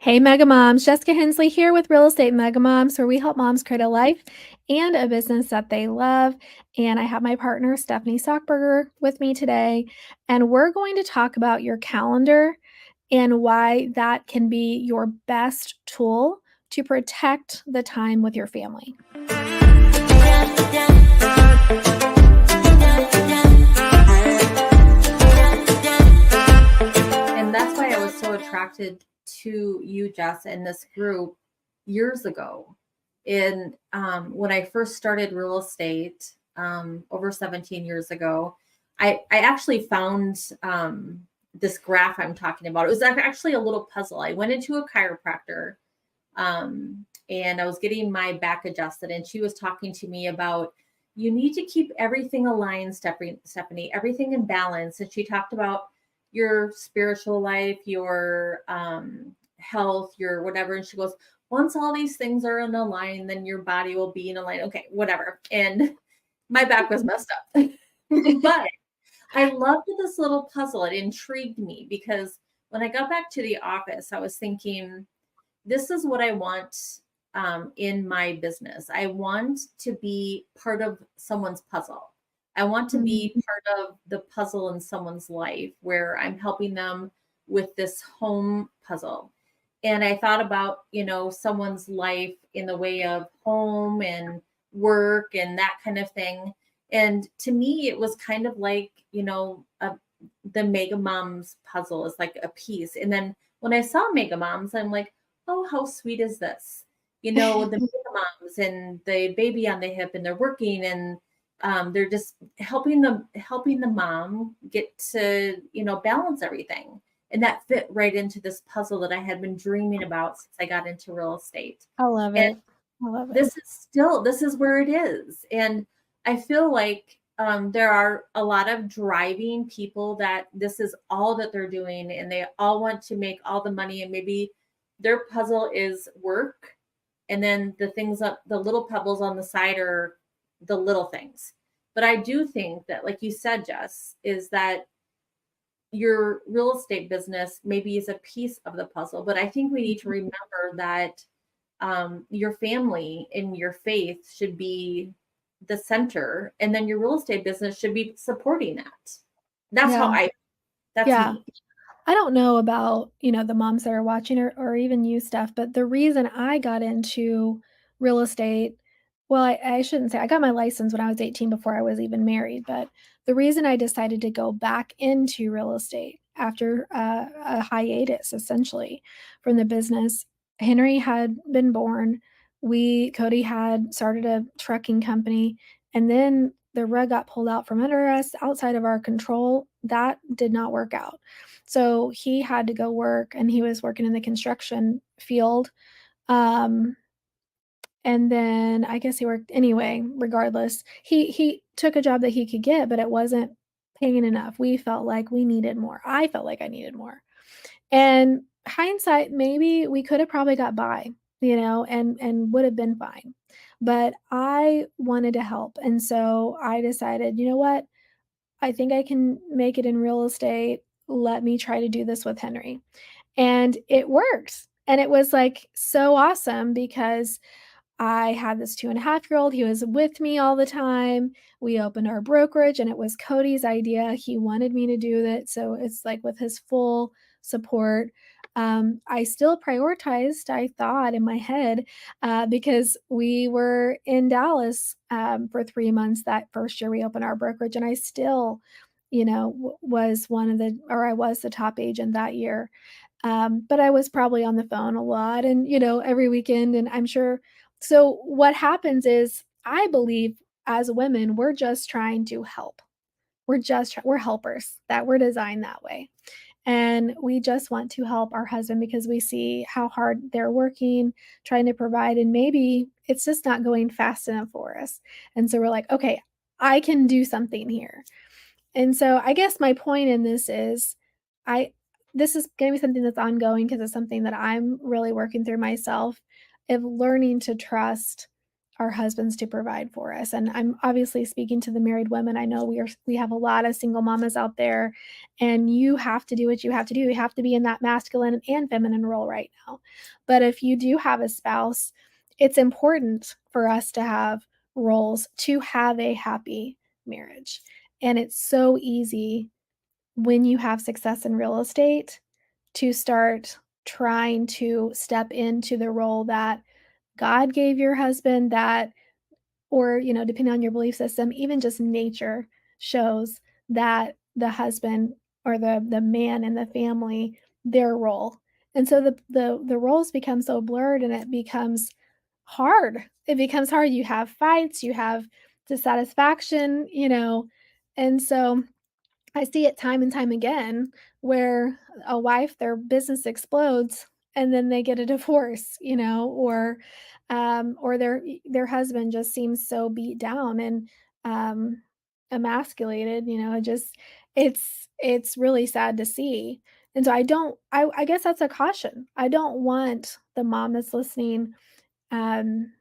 Hey, Mega Moms. Jessica Hensley here with Real Estate Mega Moms, where we help moms create a life and a business that they love. And I have my partner, Stefanie Sockberger, with me today. And we're going to talk about your calendar and why that can be your best tool to protect the time with your family. And that's why I was so attracted to you, Jess, and this group years ago. And when I first started real estate over 17 years ago, I actually found this graph I'm talking about. It was actually a little puzzle. I went into a chiropractor and I was getting my back adjusted, and she was talking to me about you need to keep everything aligned, Stefanie, everything in balance. And she talked about your spiritual life, your health, your whatever. And she goes, once all these things are in a line, then your body will be in a line. Okay, whatever. And my back was messed up. But I loved this little puzzle. It intrigued me because when I got back to the office, I was thinking, this is what I want in my business. I want to be part of someone's puzzle. I want to be part of the puzzle in someone's life where I'm helping them with this home puzzle. And I thought about, someone's life in the way of home and work and that kind of thing. And to me, it was kind of like, the Mega Moms puzzle is like a piece. And then when I saw Mega Moms, I'm like, oh, how sweet is this? The Mega Moms and the baby on the hip, and they're working, and they're just helping the mom get to, balance everything. And that fit right into this puzzle that I had been dreaming about since I got into real estate. I love And it. I love it. this is where it is. And I feel like there are a lot of driving people that this is all that they're doing, and they all want to make all the money, and maybe their puzzle is work. And then the little pebbles on the side are the little things. But I do think that, like you said, Jess, is that your real estate business maybe is a piece of the puzzle. But I think we need to remember that your family and your faith should be the center, and then your real estate business should be supporting that. That's Yeah. me. I don't know about, the moms that are watching or even you, Steph, but the reason I got into real estate, well, I shouldn't say I got my license when I was 18 before I was even married, but the reason I decided to go back into real estate after a hiatus, essentially, from the business, Henry had been born. Cody had started a trucking company, and then the rug got pulled out from under us outside of our control. That did not work out. So he had to go work, and he was working in the construction field. And then I guess he worked anyway, regardless. He took a job that he could get, but it wasn't paying enough. We felt like we needed more. I felt like I needed more. And hindsight, maybe we could have probably got by, and would have been fine. But I wanted to help. And so I decided, you know what? I think I can make it in real estate. Let me try to do this with Henry. And it worked. And it was like so awesome because I had this 2.5-year-old. He was with me all the time. We opened our brokerage, and it was Cody's idea. He wanted me to do that. So it's like with his full support. I still prioritized, I thought in my head, because we were in Dallas for 3 months that first year we opened our brokerage. And I still, was I was the top agent that year. But I was probably on the phone a lot and, every weekend. And I'm sure. So what happens is I believe as women, we're just trying to help. We're helpers, that we're designed that way. And we just want to help our husband because we see how hard they're working, trying to provide, and maybe it's just not going fast enough for us. And so we're like, okay, I can do something here. And so I guess my point in this is this is going to be something that's ongoing because it's something that I'm really working through myself of learning to trust our husbands to provide for us. And I'm obviously speaking to the married women. I know we have a lot of single mamas out there, and you have to do what you have to do. You have to be in that masculine and feminine role right now. But if you do have a spouse, it's important for us to have roles to have a happy marriage. And it's so easy when you have success in real estate to start trying to step into the role that God gave your husband, that or, depending on your belief system, even just nature shows that the husband or the man in the family, their role. And so the roles become so blurred, and it becomes hard. It becomes hard. You have fights, you have dissatisfaction, and so I see it time and time again where a wife, their business explodes and then they get a divorce, or their husband just seems so beat down and emasculated, it's really sad to see. And so I guess that's a caution. I don't want the mom that's listening um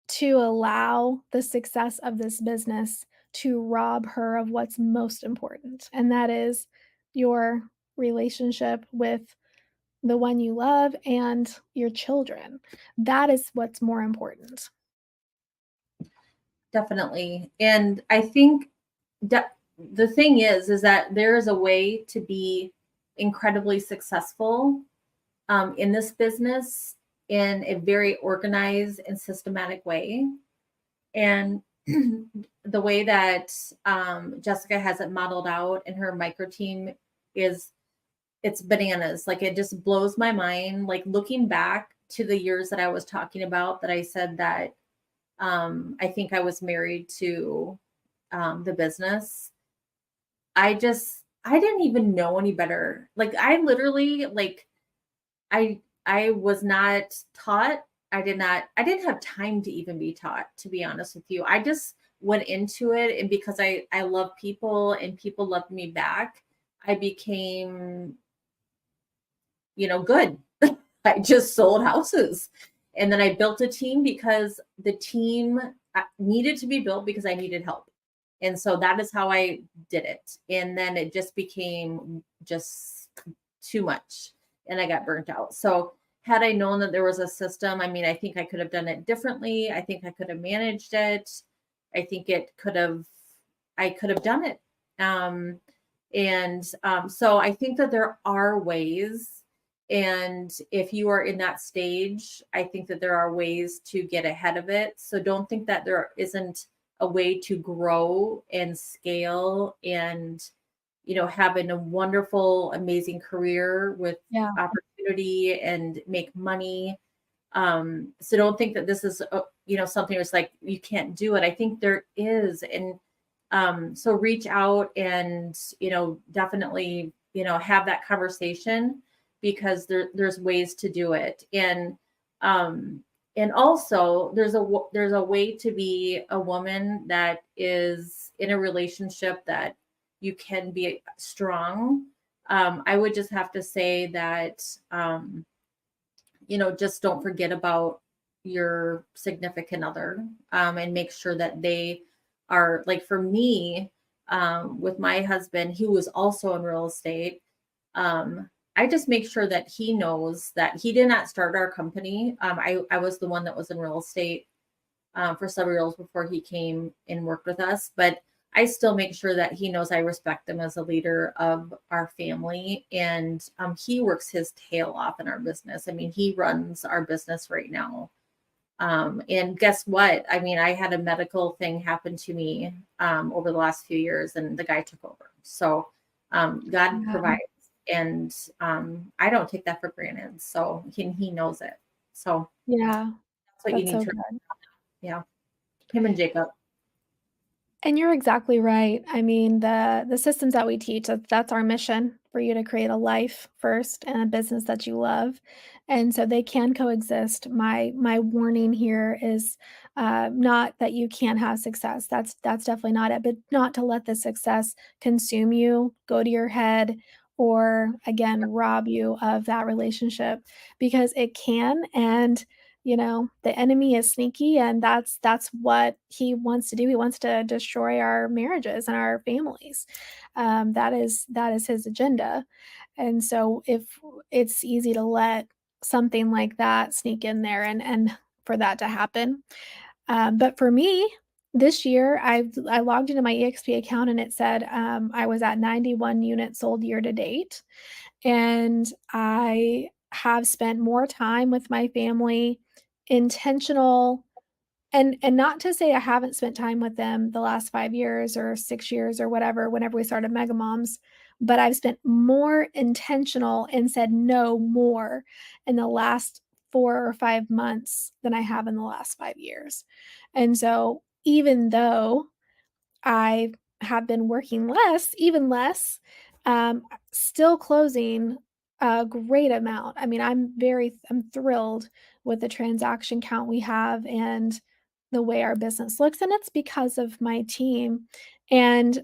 to allow the success of this business to rob her of what's most important, and that is your relationship with the one you love and your children. That is what's more important. Definitely. And I think that the thing is that there is a way to be incredibly successful in this business in a very organized and systematic way. And the way that Jessica has it modeled out in her micro team is it's bananas. Like it just blows my mind. Like looking back to the years that I was talking about, that I said that I think I was married to the business. I didn't even know any better. Like I literally I was not taught. I didn't have time to even be taught, to be honest with you. I just went into it, and because I love people and people loved me back, I became, good. I just sold houses. And then I built a team because the team needed to be built because I needed help. And so that is how I did it. And then it just became just too much and I got burnt out. So had I known that there was a system, I mean, I think I could have done it differently. I think I could have managed it. I think I could have done it. So I think that there are ways. And if you are in that stage, I think that there are ways to get ahead of it. So don't think that there isn't a way to grow and scale and, having a wonderful, amazing career with Yeah. opportunity and make money. So don't think that this is, something that's like, you can't do it. I think there is. And so reach out and, definitely, have that conversation because there's ways to do it. And also there's a way to be a woman that is in a relationship that you can be strong. I would just have to say that, just don't forget about your significant other, and make sure that they are like for me, with my husband, he was also in real estate. I just make sure that he knows that he did not start our company. I was the one that was in real estate for several years before he came and worked with us. But I still make sure that he knows I respect him as a leader of our family. And he works his tail off in our business. I mean, he runs our business right now. And guess what? I mean, I had a medical thing happen to me over the last few years, and the guy took over. So God Yeah. provides. And I don't take that for granted. So he knows it. So Yeah. that's what you That's need so to, good. yeah, him and Jacob. And you're exactly right. I mean, the systems that we teach, that's our mission for you to create a life first and a business that you love. And so they can coexist. My warning here is not that you can't have success. That's definitely not it, but not to let the success consume you, go to your head, or again rob you of that relationship because it can. And The enemy is sneaky, and that's what he wants to do. He wants to destroy our marriages and our families. That is his agenda. And so if it's easy to let something like that sneak in there and for that to happen. But for me, this year, I logged into my EXP account and it said I was at 91 units sold year to date. And I have spent more time with my family, intentional, and not to say I haven't spent time with them the last 5 years or 6 years or whatever, whenever we started Mega Moms, but I've spent more intentional and said no more in the last 4 or 5 months than I have in the last 5 years. And so, even though I have been working less, even less, still closing a great amount. I mean, I'm thrilled with the transaction count we have and the way our business looks, and it's because of my team. And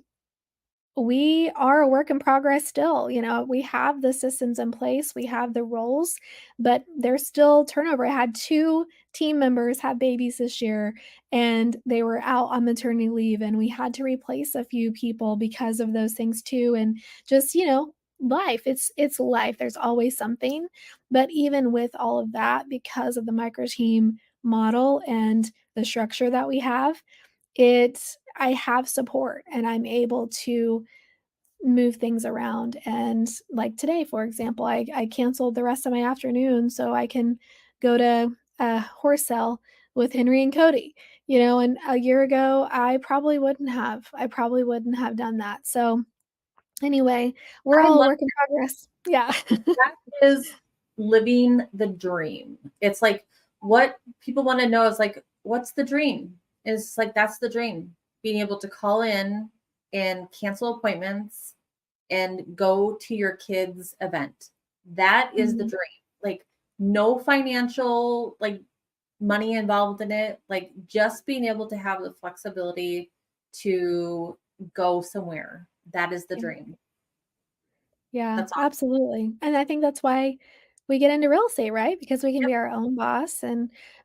we are a work in progress still. We have the systems in place, we have the roles, but there's still turnover. I had 2 team members have babies this year, and they were out on maternity leave, and we had to replace a few people because of those things too, and just, life. It's life. There's always something. But even with all of that, because of the micro team model and the structure that we have, I have support and I'm able to move things around. And like today, for example, I canceled the rest of my afternoon so I can go to a horse sale with Henry and Cody. And a year ago, I probably wouldn't have done that. So anyway, we're I all a love work in progress. Yeah. that is living the dream. It's like what people want to know is like, what's the dream? It's like that's the dream. Being able to call in and cancel appointments and go to your kids' event. That is the Mhm. dream. Like no financial like money involved in it. Like just being able to have the flexibility to go somewhere. That is the Yeah. dream. Yeah, That's all. absolutely, and I think that's why we get into real estate, right? Because we can be our own boss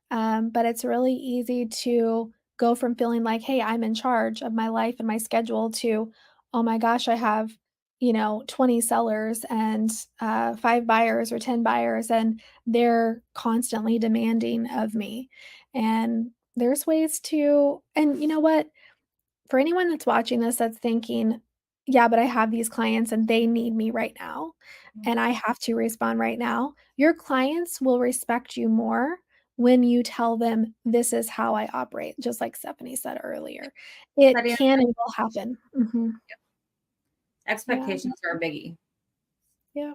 but it's really easy to go from feeling like, "Hey, I'm in charge of my life and my schedule," to, "Oh my gosh, I have, 20 sellers and, 5 buyers or 10 buyers, and they're constantly demanding of me." And there's ways to and you know what? For anyone that's watching this that's thinking, "Yeah, but I have these clients and they need me right now, and I have to respond right now," your clients will respect you more when you tell them, "This is how I operate," just like Stephanie said earlier. It Setting can and will happen. Mhm. Yeah, expectations are a biggie. yeah.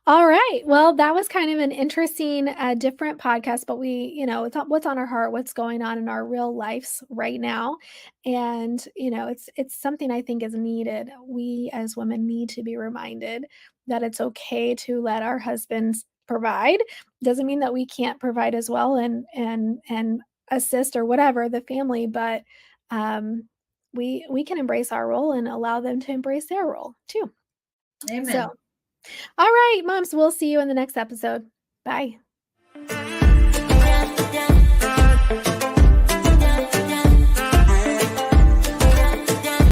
All right. Well, that was kind of an interesting, different podcast, but it's what's on our heart, what's going on in our real lives right now, and it's something I think is needed. We as women need to be reminded that it's okay to let our husbands provide. Doesn't mean that we can't provide as well and assist or whatever the family, but um, we can embrace our role and allow them to embrace their role too. So. Amen. All right, moms, we'll see you in the next episode. Bye.